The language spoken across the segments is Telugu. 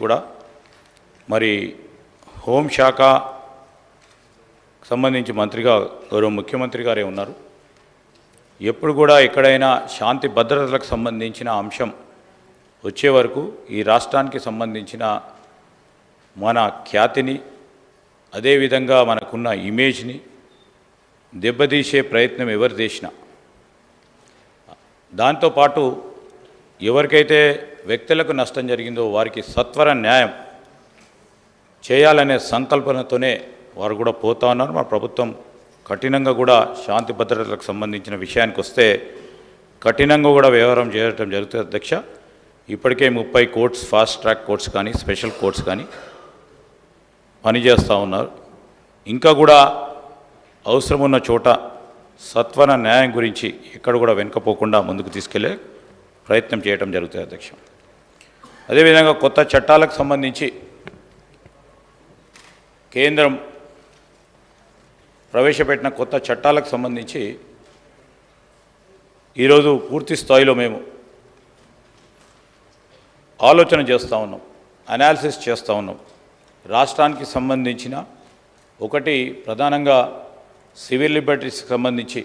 కూడా మరి హోంశాఖ సంబంధించి మంత్రిగా గౌరవ ముఖ్యమంత్రి గారే ఉన్నారు. ఎప్పుడు కూడా ఎక్కడైనా శాంతి భద్రతలకు సంబంధించిన అంశం వచ్చే వరకు ఈ రాష్ట్రానికి సంబంధించిన మన ఖ్యాతిని అదేవిధంగా మనకున్న ఇమేజ్ని దెబ్బతీసే ప్రయత్నం ఎవరు చేసినా దాంతోపాటు ఎవరికైతే వ్యక్తులకు నష్టం జరిగిందో వారికి సత్వర న్యాయం చేయాలనే సంకల్పనతోనే వారు కూడా పోతా ఉన్నారు. మా ప్రభుత్వం కఠినంగా కూడా శాంతి భద్రతలకు సంబంధించిన విషయానికి వస్తే కఠినంగా కూడా వ్యవహారం చేయడం జరుగుతుంది అధ్యక్ష. ఇప్పటికే 30 కోర్ట్స్, ఫాస్ట్ ట్రాక్ కోర్ట్స్ కానీ స్పెషల్ కోర్ట్స్ కానీ పనిచేస్తూ ఉన్నారు. ఇంకా కూడా అవసరం ఉన్న చోట సత్వర న్యాయం గురించి ఎక్కడ కూడా వెనుకపోకుండా ముందుకు తీసుకెళ్లే ప్రయత్నం చేయడం జరుగుతుంది అధ్యక్ష. అదేవిధంగా కొత్త చట్టాలకు సంబంధించి కేంద్రం ప్రవేశపెట్టిన కొత్త చట్టాలకు సంబంధించి ఈరోజు పూర్తి స్థాయిలో మేము ఆలోచన చేస్తూ ఉన్నాం, అనాలిసిస్ చేస్తూ ఉన్నాం. రాష్ట్రానికి సంబంధించిన ఒకటి ప్రధానంగా సివిల్ లిబర్టీస్కి సంబంధించి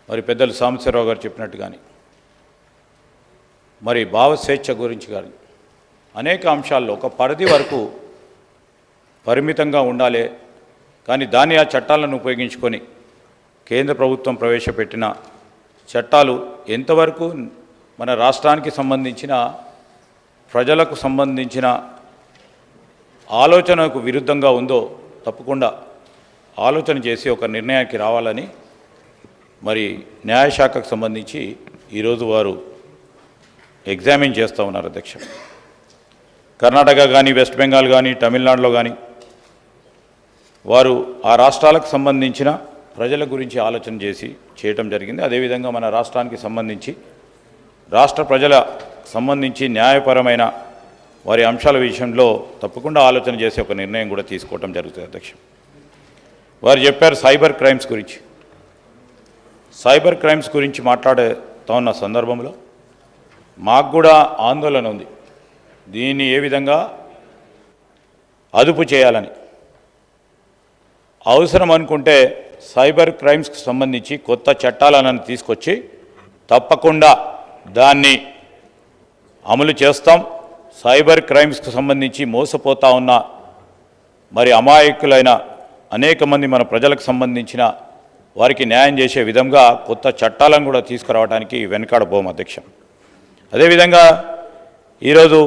మరి పెద్దలు సాంబశివరావు గారు చెప్పినట్టు కానీ మరి భావ స్వేచ్ఛ గురించి కానీ అనేక అంశాల్లో ఒక పరిధి వరకు పరిమితంగా ఉండాలి. కానీ దాన్ని ఆ చట్టాలను ఉపయోగించుకొని కేంద్ర ప్రభుత్వం ప్రవేశపెట్టిన చట్టాలు ఎంతవరకు మన రాష్ట్రానికి సంబంధించిన ప్రజలకు సంబంధించిన ఆలోచనకు విరుద్ధంగా ఉందో తప్పకుండా ఆలోచన చేసి ఒక నిర్ణయానికి రావాలని మరి న్యాయశాఖకు సంబంధించి ఈరోజు వారు ఎగ్జామిన్ చేస్తూ ఉన్నారు అధ్యక్ష. కర్ణాటక కానీ వెస్ట్ బెంగాల్ కానీ తమిళనాడులో కానీ వారు ఆ రాష్ట్రాలకు సంబంధించిన ప్రజల గురించి ఆలోచన చేసి చేయటం జరిగింది. అదేవిధంగా మన రాష్ట్రానికి సంబంధించి రాష్ట్ర ప్రజల సంబంధించి న్యాయపరమైన వారి అంశాల విషయంలో తప్పకుండా ఆలోచన చేసి ఒక నిర్ణయం కూడా తీసుకోవటం జరుగుతుంది అధ్యక్ష. వారు చెప్పారు సైబర్ క్రైమ్స్ గురించి. సైబర్ క్రైమ్స్ గురించి మాట్లాడుతూ ఉన్న సందర్భంలో మాకు కూడా ఆందోళన ఉంది. దీన్ని ఏ విధంగా అదుపు చేయాలని అవసరం అనుకుంటే సైబర్ క్రైమ్స్కి సంబంధించి కొత్త చట్టాలను తీసుకొచ్చి తప్పకుండా దాన్ని అమలు చేస్తాం. సైబర్ క్రైమ్స్కి సంబంధించి మోసపోతూ ఉన్న మరి అమాయకులైన అనేక మంది మన ప్రజలకు సంబంధించిన వారికి న్యాయం చేసే విధంగా కొత్త చట్టాలను కూడా తీసుకురావడానికి వెనకాడబోం అధ్యక్ష. అదేవిధంగా ఈరోజు